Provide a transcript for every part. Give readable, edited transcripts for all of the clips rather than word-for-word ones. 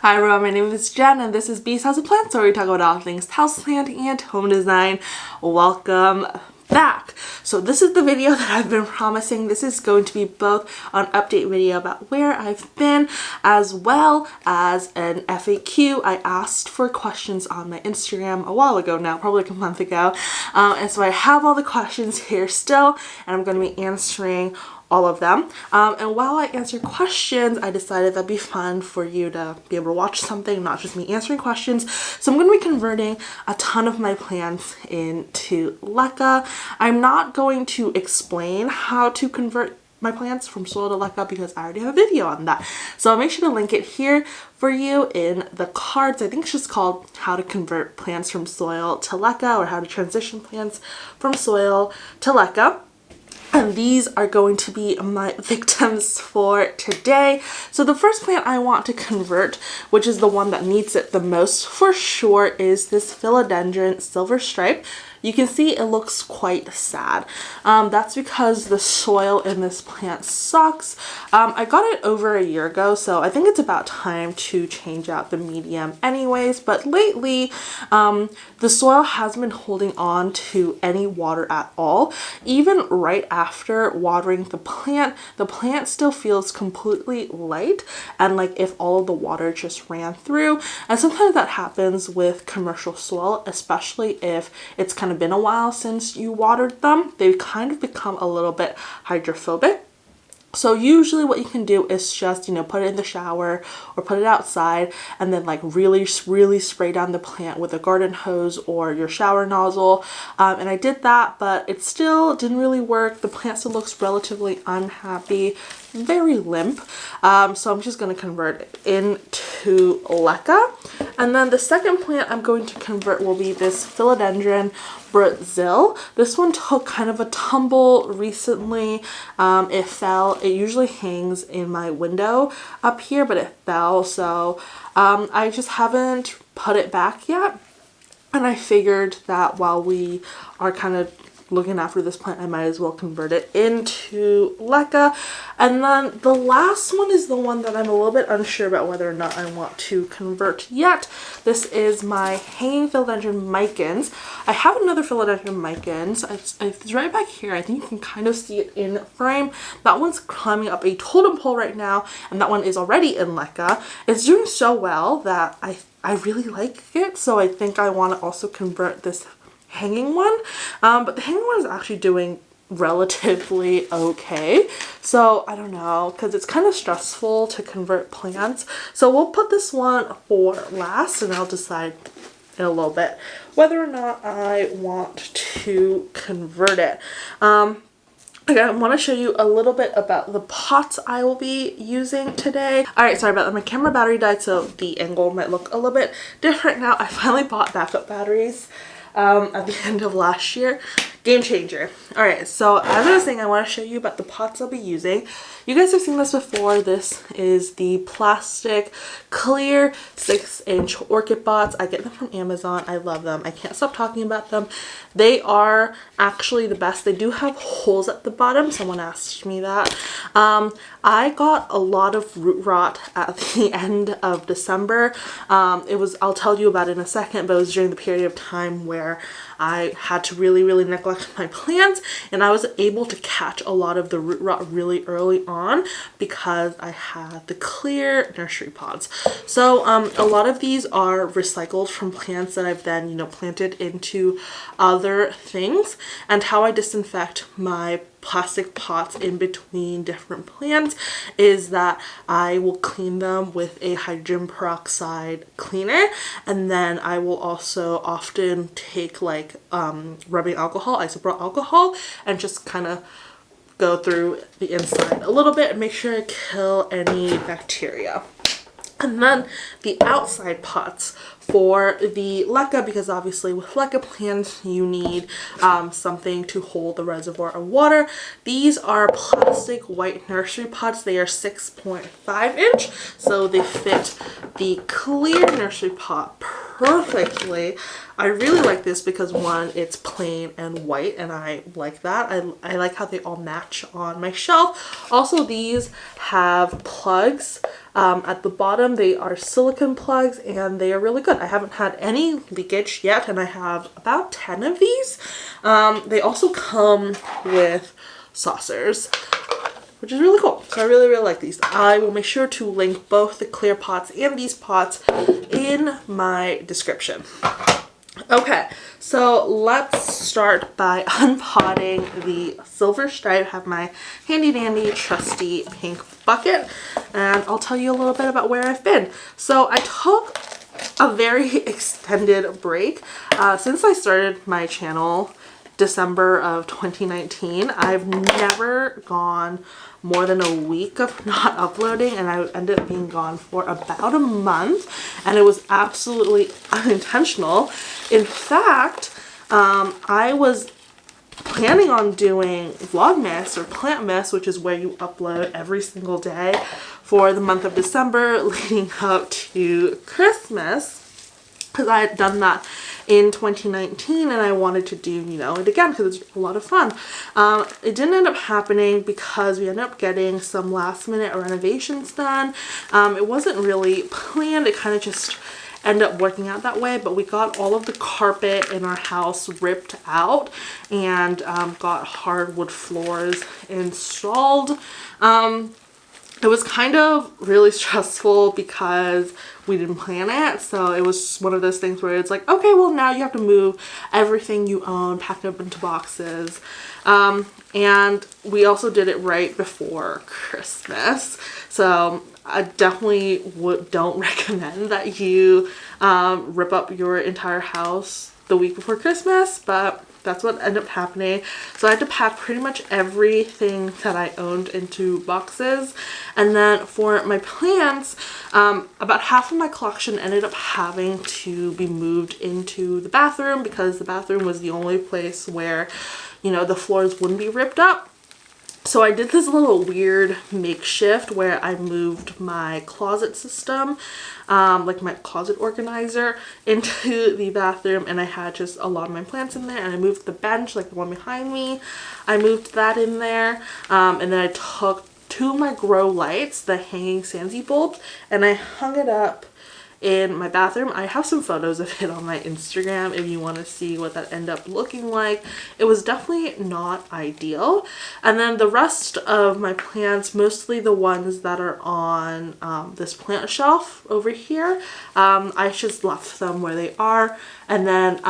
Hi everyone, my name is Jen and this is Bee's House of Plants, where we talk about all things houseplant and home design. Welcome back. So this is the video that I've been promising. This is going to be both an update video about where I've been as well as an FAQ. I asked for questions on my Instagram a while ago now, probably like a month ago. And so I have all the questions here still and I'm going to be answering all of them. And while I answer questions, I decided that'd be fun for you to be able to watch something, not just me answering questions. So I'm going to be converting a ton of my plants into LECA. I'm not going to explain how to convert my plants from soil to LECA because I already have a video on that. So I'll make sure to link it here for you in the cards. I think it's just called How to Convert Plants from Soil to LECA, or How to Transition Plants from Soil to LECA. And these are going to be my victims for today. So the first plant I want to convert, which is the one that needs it the most for sure, is this philodendron silver stripe. You can see it looks quite sad. That's because the soil in this plant sucks. I got it over a year ago, so I think it's about time to change out the medium anyways. But lately, the soil hasn't been holding on to any water at all. Even right after watering the plant still feels completely light and like if all of the water just ran through. And sometimes that happens with commercial soil, especially if it's kind of been a while since you watered them. They kind of become a little bit hydrophobic. So usually what you can do is just, put it in the shower or put it outside and then like really spray down the plant with a garden hose or your shower nozzle. And I did that, but it still didn't really work. The plant still looks relatively unhappy, very limp. So I'm just going to convert it into LECA. And then the second plant I'm going to convert will be this philodendron Brazil. This one took kind of a tumble recently. It fell. It usually hangs in my window up here, but it fell. So I just haven't put it back yet. And I figured that while we are kind of looking after this plant, I might as well convert it into LECA. And then the last one is the one that I'm a little bit unsure about whether or not I want to convert yet. This is my hanging philodendron micans. I have another philodendron micans. It's right back here. I think you can kind of see it in frame. That one's climbing up a totem pole right now, and that one is already in LECA. It's doing so well that I really like it, so I think I want to also convert this hanging one, but the hanging one is actually doing relatively okay. So I don't know, because it's kind of stressful to convert plants. So we'll put this one for last and I'll decide in a little bit whether or not I want to convert it. Okay, I want to show you a little bit about the pots I will be using today. Alright, sorry about that. My camera battery died, so the angle might look a little bit different now. I finally bought backup batteries at the end of last year. Game changer. Alright, so as I was saying, I want to show you about the pots I'll be using. You guys have seen this before. This is the plastic clear 6-inch orchid pots. I get them from Amazon. I love them. I can't stop talking about them. They are actually the best. They do have holes at the bottom. Someone asked me that. I got a lot of root rot at the end of December. I'll tell you about it in a second, but it was during the period of time where I had to really neglect my plants, and I was able to catch a lot of the root rot really early on because I had the clear nursery pots. So a lot of these are recycled from plants that I've then planted into other things. And how I disinfect my plastic pots in between different plants is that I will clean them with a hydrogen peroxide cleaner, and then I will also often take like rubbing alcohol, isopropyl alcohol, and just kind of go through the inside a little bit and make sure I kill any bacteria. And then the outside pots for the LECA, because obviously with LECA plants you need something to hold the reservoir of water. These are plastic white nursery pots. They are 6.5 inch, so they fit the clear nursery pot perfectly. I really like this because one, it's plain and white, and I like that. I like how they all match on my shelf. Also, these have plugs at the bottom. They are silicone plugs and they are really good. I haven't had any leakage yet, and I have about 10 of these. They also come with saucers, which is really cool. So I really, really like these. I will make sure to link both the clear pots and these pots in my description. Okay, so let's start by unpotting the silver stripe. I have my handy dandy trusty pink bucket, and I'll tell you a little bit about where I've been. So I took a very extended break. Since I started my channel December of 2019, I've never gone more than a week of not uploading, and I ended up being gone for about a month, and it was absolutely unintentional. In fact, I was planning on doing Vlogmas or Plantmas, which is where you upload every single day for the month of December leading up to Christmas, because I had done that in 2019 and I wanted to do, you know, it again because it's a lot of fun. It didn't end up happening because we ended up getting some last minute renovations done. It wasn't really planned. It kind of just ended up working out that way, but we got all of the carpet in our house ripped out and got hardwood floors installed. It was kind of really stressful because we didn't plan it. So it was one of those things where it's like, okay, well now you have to move everything you own, pack it up into boxes. And we also did it right before Christmas. So I definitely don't recommend that you rip up your entire house the week before Christmas, but that's what ended up happening. So I had to pack pretty much everything that I owned into boxes. And then for my plants, about half of my collection ended up having to be moved into the bathroom because the bathroom was the only place where, you know, the floors wouldn't be ripped up. So I did this little weird makeshift where I moved my closet system, like my closet organizer, into the bathroom, and I had just a lot of my plants in there, and I moved the bench, like the one behind me, I moved that in there, and then I took two of my grow lights, the hanging Sansi bulbs, and I hung it up in my bathroom. I have some photos of it on my Instagram if you want to see what that ended up looking like. It was definitely not ideal. And then the rest of my plants, mostly the ones that are on this plant shelf over here, I just left them where they are. And then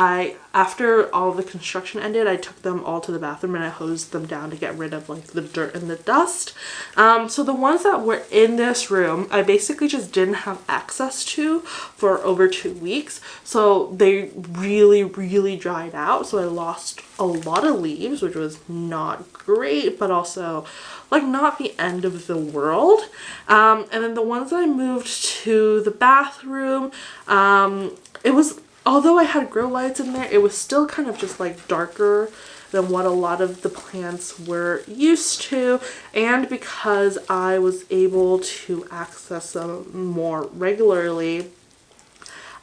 after all the construction ended, I took them all to the bathroom and I hosed them down to get rid of like the dirt and the dust. So the ones that were in this room, I basically just didn't have access to for over 2 weeks. So they really, really dried out. So I lost a lot of leaves, which was not great, but also like not the end of the world. And then the ones that I moved to the bathroom, it was, although I had grow lights in there, it was still kind of just like darker than what a lot of the plants were used to. And because I was able to access them more regularly,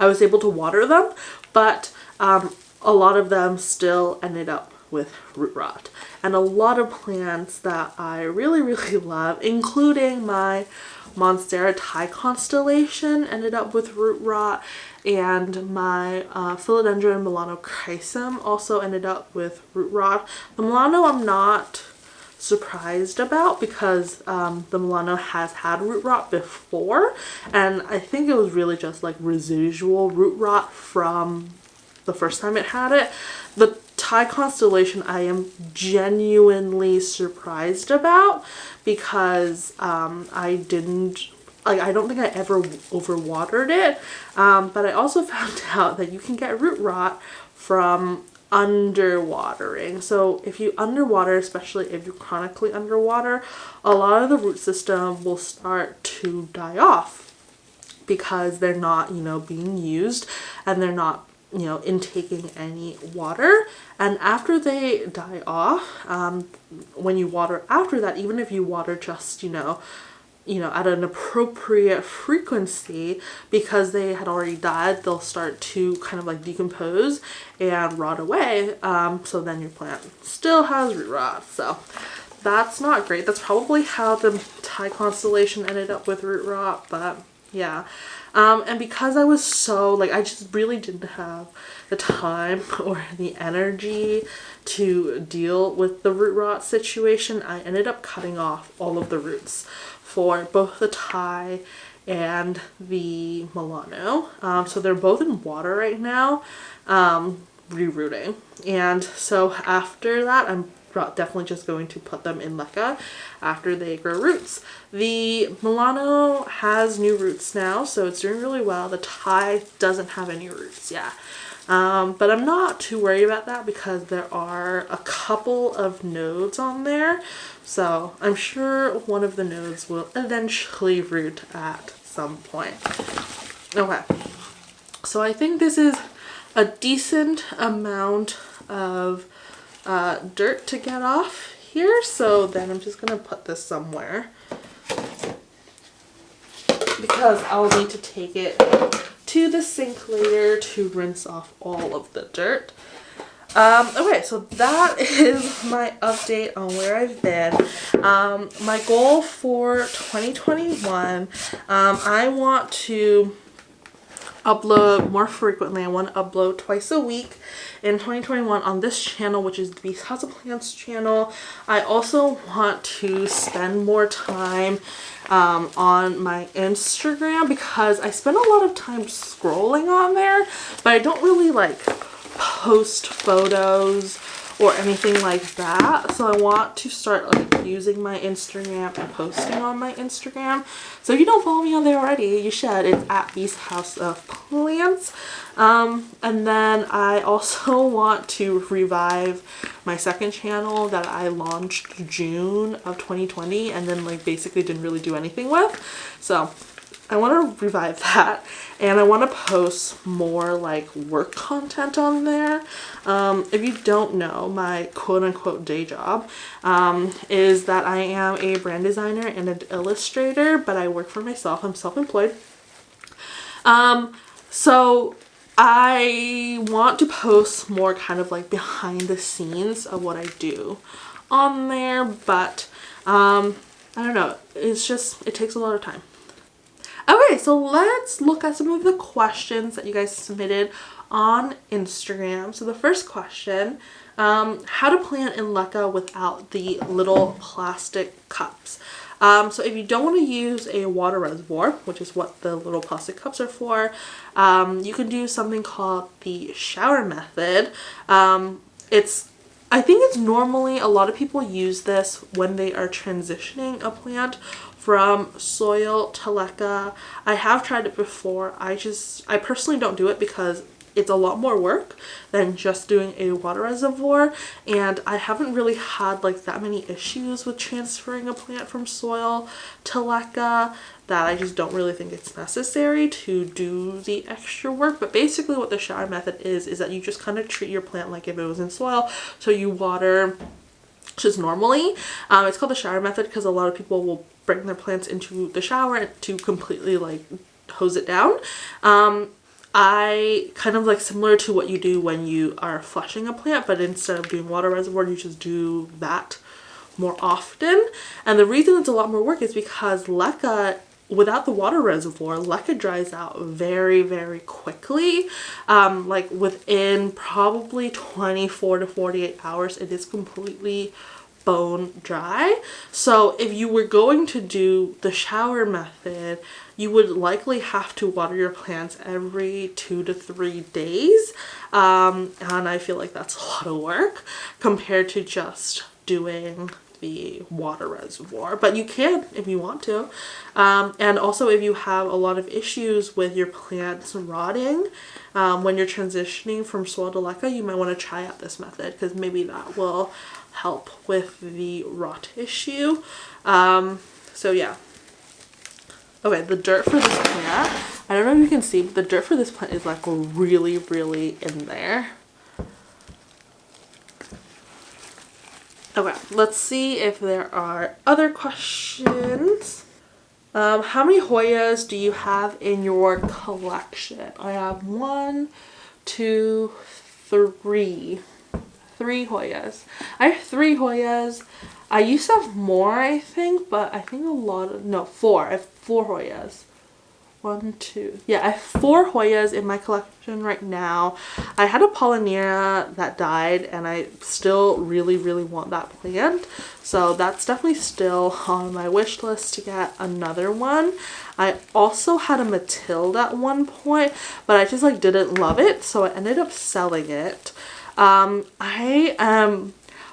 I was able to water them, but a lot of them still ended up with root rot. And a lot of plants that I really, really love, including my Monstera Thai constellation, ended up with root rot, and my Philodendron Milano Chrysum also ended up with root rot. The Milano I'm not surprised about because the Milano has had root rot before, and I think it was really just like residual root rot from the first time it had it. The Thai constellation I am genuinely surprised about because I don't think I ever overwatered it, but I also found out that you can get root rot from underwatering. So if you underwater, especially if you chronically underwater, a lot of the root system will start to die off because they're not, you know, being used and they're not, you know, intaking any water. And after they die off, when you water after that, even if you water just, you know, at an appropriate frequency, because they had already died, they'll start to kind of like decompose and rot away. So then your plant still has root rot. So that's not great. That's probably how the Thai constellation ended up with root rot, but yeah. And because I was so, like, I just really didn't have the time or the energy to deal with the root rot situation, I ended up cutting off all of the roots for both the Thai and the Milano. So they're both in water right now, rerooting. And so after that, I'm definitely just going to put them in LECA after they grow roots. The Milano has new roots now, so it's doing really well. The Thai doesn't have any roots yet. But I'm not too worried about that because there are a couple of nodes on there. So I'm sure one of the nodes will eventually root at some point. Okay, so I think this is a decent amount of dirt to get off here, so then I'm just gonna put this somewhere because I'll need to take it to the sink later to rinse off all of the dirt. Okay, so that is my update on where I've been. My goal for 2021, I want to upload more frequently. I want to upload twice a week in 2021 on this channel, which is the Beast House of Plants channel. I also want to spend more time on my Instagram because I spend a lot of time scrolling on there, but I don't really like post photos or anything like that. So I want to start like using my Instagram and posting on my Instagram. So if you don't follow me on there already, you should. It's at Beast House of Plants. And then I also want to revive my second channel that I launched June of 2020 and then like basically didn't really do anything with. So I want to revive that, and I want to post more like work content on there. If you don't know, my quote-unquote day job is that I am a brand designer and an illustrator, but I work for myself. I'm self-employed. So I want to post more kind of like behind the scenes of what I do on there, but I don't know. It's just, it takes a lot of time. Okay, so let's look at some of the questions that you guys submitted on Instagram. So the first question, how to plant in LECA without the little plastic cups. So if you don't want to use a water reservoir, which is what the little plastic cups are for, you can do something called the shower method. I think it's normally, a lot of people use this when they are transitioning a plant from soil to LECA. I have tried it before. I personally don't do it because it's a lot more work than just doing a water reservoir, and I haven't really had like that many issues with transferring a plant from soil to LECA that I just don't really think it's necessary to do the extra work. But basically what the shower method is that you just kind of treat your plant like if it was in soil. So you water just normally. It's called the shower method because a lot of people will bring their plants into the shower to completely like hose it down. I kind of like similar to what you do when you are flushing a plant, but instead of doing water reservoir, you just do that more often. And the reason it's a lot more work is because LECA, without the water reservoir, LECA dries out very, very quickly. Like within probably 24 to 48 hours, it is completely bone dry. So if you were going to do the shower method, you would likely have to water your plants every 2 to 3 days. And I feel like that's a lot of work compared to just doing the water reservoir, but you can if you want to. And also if you have a lot of issues with your plants rotting when you're transitioning from soil to LECA, you might want to try out this method because maybe that will help with the rot issue. So yeah. Okay, the dirt for this plant, I don't know if you can see, but the dirt for this plant is like really, really in there. Okay, let's see if there are other questions. How many Hoyas do you have in your collection? I have 1, 2, 3. 3 Hoyas. I have 3 Hoyas. I used to have more, I think, but I think a lot of, no, 4. I have 4 Hoyas. 1, 2. Yeah, I have 4 Hoyas in my collection right now. I had a Pollinera that died, and I still really, really want that plant. So that's definitely still on my wish list to get another one. I also had a Matilda at one point, but I just like didn't love it, so I ended up selling it.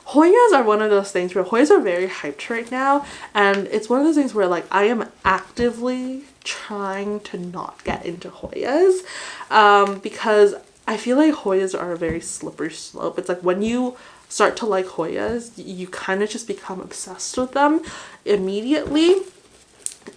Hoyas are one of those things where Hoyas are very hyped right now, and it's one of those things where like I am actively trying to not get into Hoyas because I feel like Hoyas are a very slippery slope. It's like when you start to like Hoyas, you kind of just become obsessed with them immediately.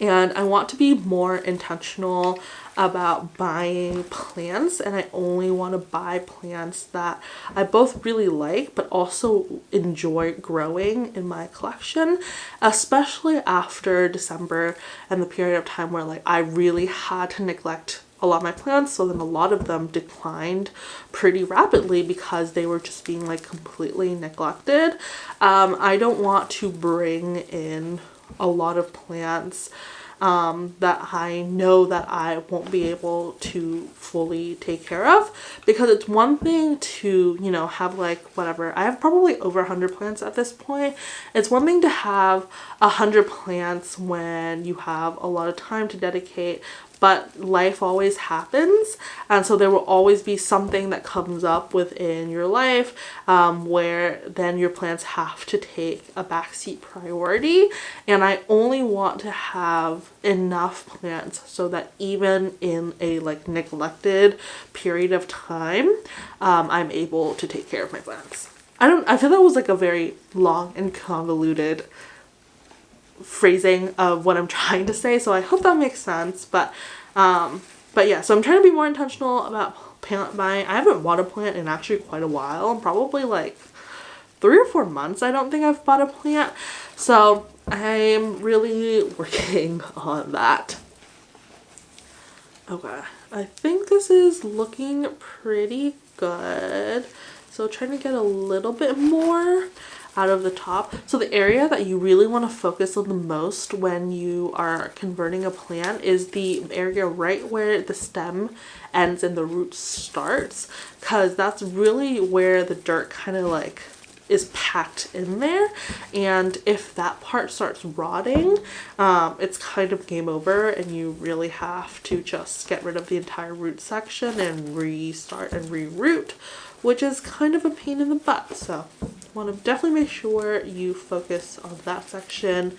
And I want to be more intentional about buying plants, and I only want to buy plants that I both really like but also enjoy growing in my collection, especially after December and the period of time where like I really had to neglect a lot of my plants, so then a lot of them declined pretty rapidly because they were just being like completely neglected. I don't want to bring in a lot of plants that I know that I won't be able to fully take care of, because it's one thing to, you know, have like whatever, I have probably over 100 plants at this point. It's one thing to have 100 plants when you have a lot of time to dedicate, but life always happens, and so there will always be something that comes up within your life where then your plants have to take a backseat priority. And I only want to have enough plants so that even in a like neglected period of time, I'm able to take care of my plants. I feel that was like a very long and convoluted phrasing of what I'm trying to say, so I hope that makes sense. But yeah, so I'm trying to be more intentional about plant buying. I haven't bought a plant in actually quite a while, probably like 3 or 4 months. I don't think I've bought a plant, so I'm really working on that. Okay, I think this is looking pretty good, so trying to get a little bit more out of the top. So the area that you really want to focus on the most when you are converting a plant is the area right where the stem ends and the root starts, because that's really where the dirt kind of like is packed in there, and if that part starts rotting, it's kind of game over, and you really have to just get rid of the entire root section and restart and reroot, which is kind of a pain in the butt. So want to definitely make sure you focus on that section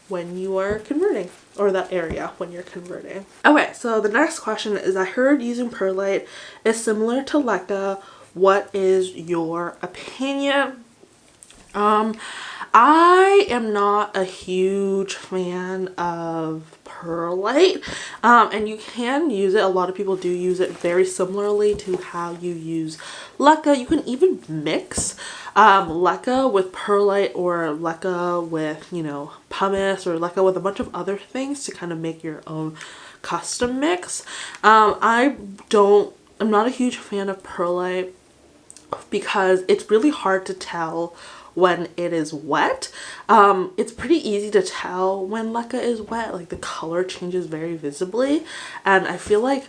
when you are converting, or that area when you're converting. Okay, so the next question is, I heard using perlite is similar to LECA. What is your opinion? I am not a huge fan of perlite, and you can use it. A lot of people do use it very similarly to how you use LECA. You can even mix LECA with perlite, or LECA with, you know, pumice, or LECA with a bunch of other things to kind of make your own custom mix. I'm not a huge fan of perlite because it's really hard to tell when it is wet. It's pretty easy to tell when LECA is wet, like the color changes very visibly, and I feel like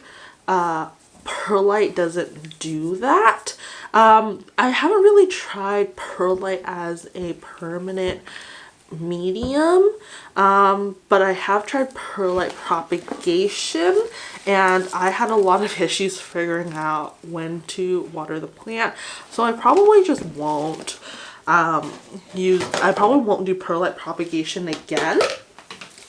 perlite doesn't do that. I haven't really tried perlite as a permanent medium, but I have tried perlite propagation, and I had a lot of issues figuring out when to water the plant, so I probably just won't I probably won't do perlite propagation again.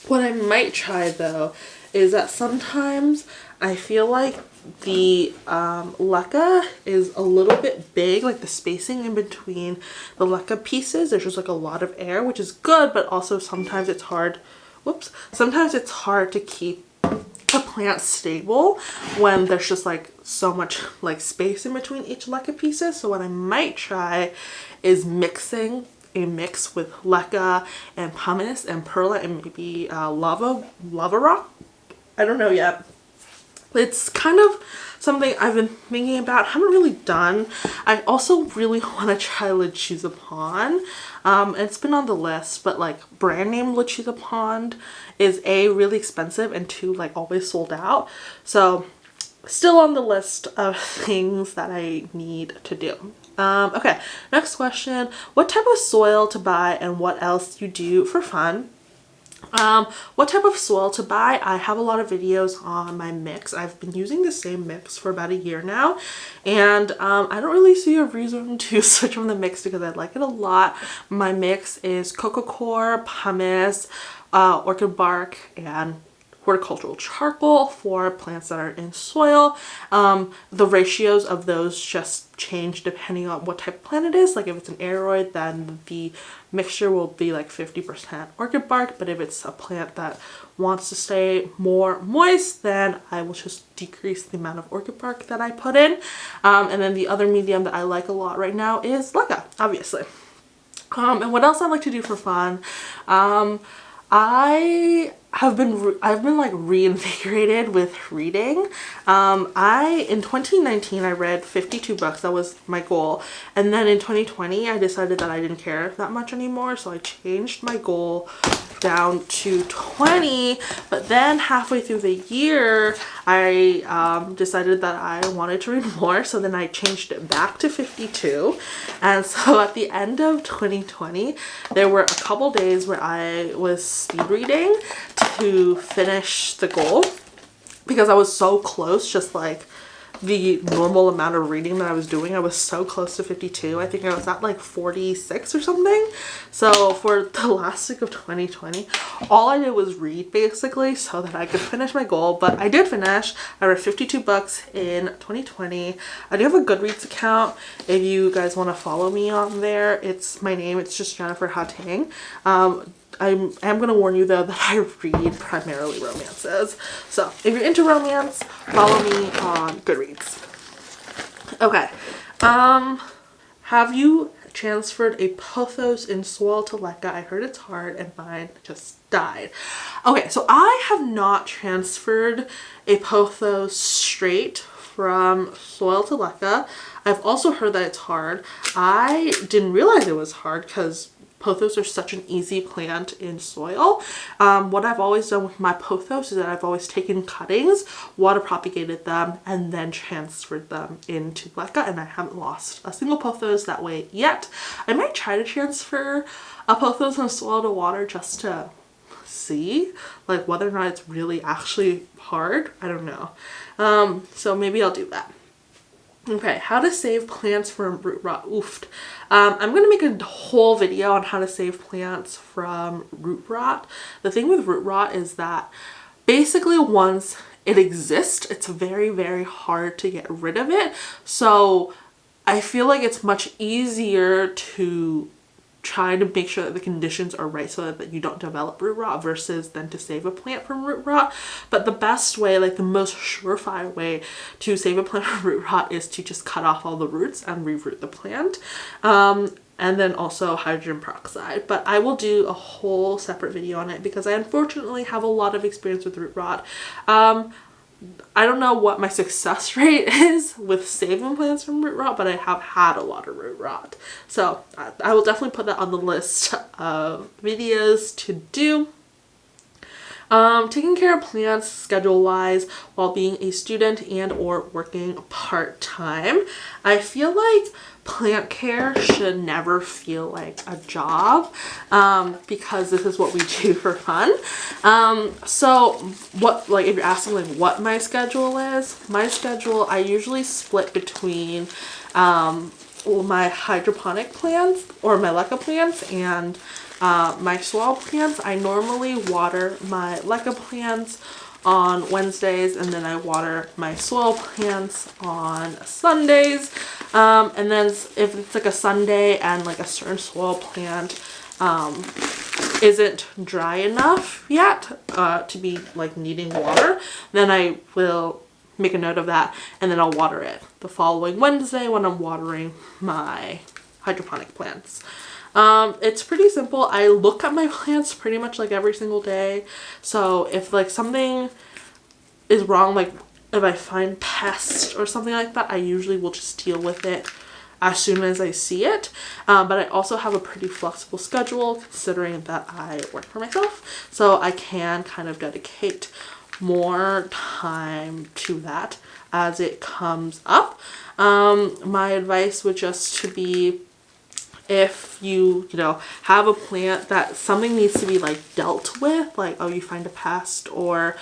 What I might try though is that sometimes I feel like the LECA is a little bit big, like the spacing in between the LECA pieces, there's just like a lot of air, which is good, but also sometimes it's hard, sometimes it's hard to keep the plant stable when there's just like so much like space in between each LECA pieces. So what I might try is mixing a mix with LECA and pumice and perlite and maybe lava rock. I don't know yet. It's kind of something I've been thinking about, haven't really done. I also really want to try lechuza pond. It's been on the list, but like brand name lechuza pond is A, really expensive, and 2, like always sold out. So still on the list of things that I need to do. Okay, next question. What type of soil to buy and what else you do for fun? What type of soil to buy? I have a lot of videos on my mix. I've been using the same mix for about a year now, and I don't really see a reason to switch from the mix because I like it a lot. My mix is coco coir, pumice, orchid bark, and horticultural charcoal for plants that are in soil. The ratios of those just change depending on what type of plant it is. Like if it's an aroid, then the mixture will be like 50% orchid bark, but if it's a plant that wants to stay more moist, then I will just decrease the amount of orchid bark that I put in. And then the other medium that I like a lot right now is LECA, obviously. And what else I like to do for fun? I've been like reinvigorated with reading. In 2019 I read 52 books. That was my goal. And then in 2020 I decided that I didn't care that much anymore, so I changed my goal down to 20. But then halfway through the year I decided that I wanted to read more, so then I changed it back to 52. And so at the end of 2020 there were a couple days where I was speed reading to finish the goal because I was so close, just like the normal amount of reading that I was doing. I was so close to 52. I think I was at like 46 or something. So for the last week of 2020, all I did was read basically so that I could finish my goal. But I did finish. I read 52 books in 2020. I do have a Goodreads account. If you guys want to follow me on there, it's my name. It's just Jennifer Hatang. I am going to warn you though that I read primarily romances. So if you're into romance, follow me on Goodreads. Okay. Have you transferred a pothos in soil to LECA? I heard it's hard and mine just died. Okay, so I have not transferred a pothos straight from soil to LECA. I've also heard that it's hard. I didn't realize it was hard because pothos are such an easy plant in soil. What I've always done with my pothos is that I've always taken cuttings, water propagated them, and then transferred them into LECA, and I haven't lost a single pothos that way yet. I might try to transfer a pothos from soil to water just to see like whether or not it's really actually hard. I don't know. So maybe I'll do that. Okay, how to save plants from root rot. Oofed. I'm going to make a whole video on how to save plants from root rot. The thing with root rot is that basically once it exists, it's very, very hard to get rid of it. So I feel like it's much easier to try to make sure that the conditions are right so that you don't develop root rot versus than to save a plant from root rot. But the best way, like the most surefire way to save a plant from root rot is to just cut off all the roots and reroot the plant. And then also hydrogen peroxide. But I will do a whole separate video on it because I unfortunately have a lot of experience with root rot. I don't know what my success rate is with saving plants from root rot, but I have had a lot of root rot. So I will definitely put that on the list of videos to do. Taking care of plants schedule-wise while being a student and or working part-time. I feel like plant care should never feel like a job because this is what we do for fun. So what, like if you're asking like what my schedule is, my schedule, I usually split between my hydroponic plants or my LECA plants and my soil plants. I normally water my LECA plants on Wednesdays and then I water my soil plants on Sundays. And then if it's like a Sunday and like a certain soil plant isn't dry enough yet to be like needing water, then I will make a note of that and then I'll water it the following Wednesday when I'm watering my hydroponic plants. It's pretty simple. I look at my plants pretty much like every single day. So if like something is wrong, like if I find pests or something like that, I usually will just deal with it as soon as I see it. But I also have a pretty flexible schedule considering that I work for myself. So I can kind of dedicate more time to that as it comes up. My advice would just to be, if you know, have a plant that something needs to be like dealt with, like, oh, you find a pest, or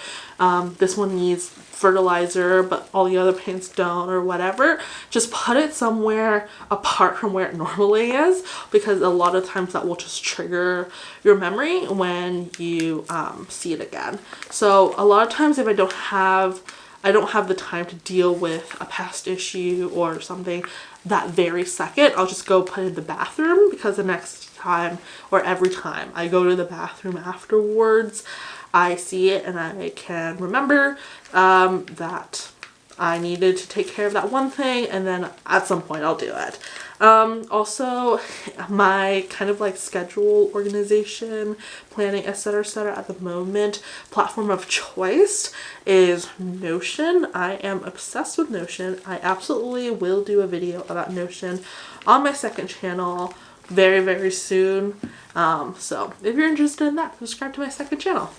this one needs fertilizer but all the other plants don't, or whatever, just put it somewhere apart from where it normally is, because a lot of times that will just trigger your memory when you see it again. So a lot of times if I don't have the time to deal with a pest issue or something that very second, I'll just go put it in the bathroom, because the next time or every time I go to the bathroom afterwards, I see it and I can remember that I needed to take care of that one thing, and then at some point I'll do it. Also, my kind of like schedule, organization, planning, etc., at the moment, platform of choice is Notion. I am obsessed with Notion. I absolutely will do a video about Notion on my second channel very, very soon. So if you're interested in that, subscribe to my second channel.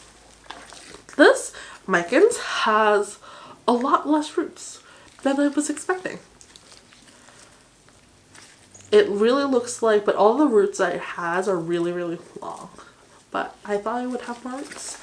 This Micans has a lot less roots than I was expecting. It really looks like, but all the roots that it has are really, really long. But I thought it would have more roots.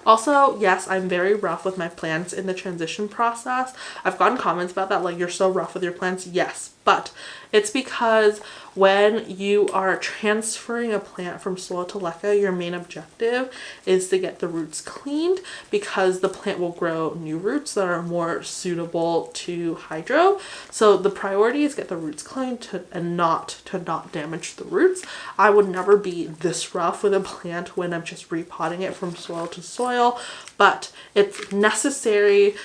Also, yes, I'm very rough with my plants in the transition process. I've gotten comments about that, like, you're so rough with your plants. Yes, but it's because when you are transferring a plant from soil to LECA, your main objective is to get the roots cleaned, because the plant will grow new roots that are more suitable to hydro. So the priority is get the roots cleaned and not damage the roots. I would never be this rough with a plant when I'm just repotting it from soil to soil, but it's necessary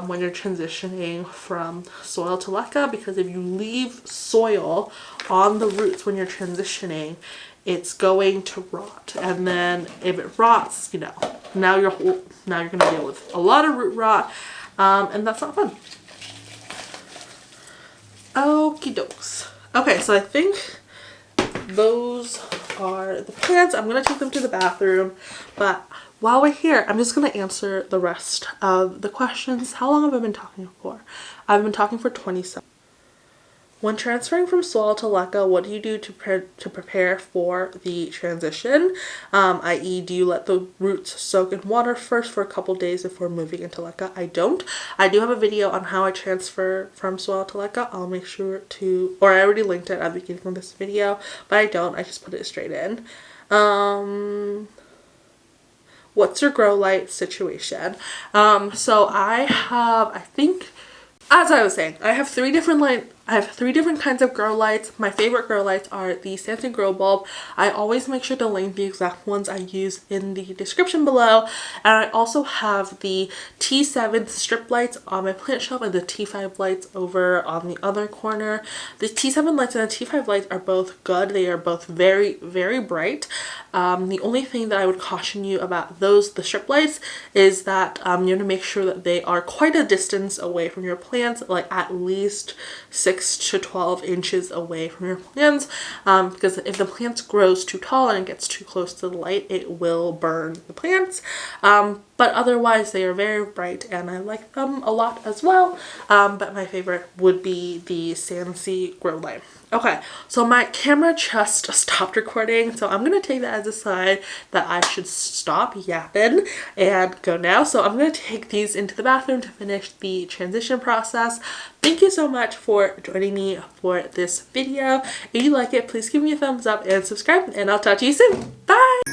when you're transitioning from soil to LECA, because if you leave soil on the roots when you're transitioning, it's going to rot, and then if it rots, you know, now you're going to deal with a lot of root rot, and that's not fun. Okie dokes. Okay, so I think those are the plants. I'm going to take them to the bathroom, but while we're here, I'm just going to answer the rest of the questions. How long have I been talking for? I've been talking for 27. When transferring from soil to LECA, what do you do to prepare for the transition? I.e., do you let the roots soak in water first for a couple days before moving into LECA? I don't. I do have a video on how I transfer from soil to LECA. I'll make sure to, or I already linked it at the beginning of this video, but I don't. I just put it straight in. What's your grow light situation? So I have, I think, as I was saying, I have three different kinds of grow lights. My favorite grow lights are the Stanton Grow Bulb. I always make sure to link the exact ones I use in the description below. And I also have the T7 strip lights on my plant shelf and the T5 lights over on the other corner. The T7 lights and the T5 lights are both good. They are both very, very bright. The only thing that I would caution you about the strip lights, is that you have to make sure that they are quite a distance away from your plants, like at least 6 to 12 inches away from your plants, because if the plant grows too tall and it gets too close to the light, it will burn the plants. But otherwise they are very bright and I like them a lot as well. But my favorite would be the Sansi Grow Light. Okay, so my camera just stopped recording, so I'm going to take that as a sign that I should stop yapping and go now. So I'm going to take these into the bathroom to finish the transition process. Thank you so much for joining me for this video. If you like it, please give me a thumbs up and subscribe, and I'll talk to you soon. Bye!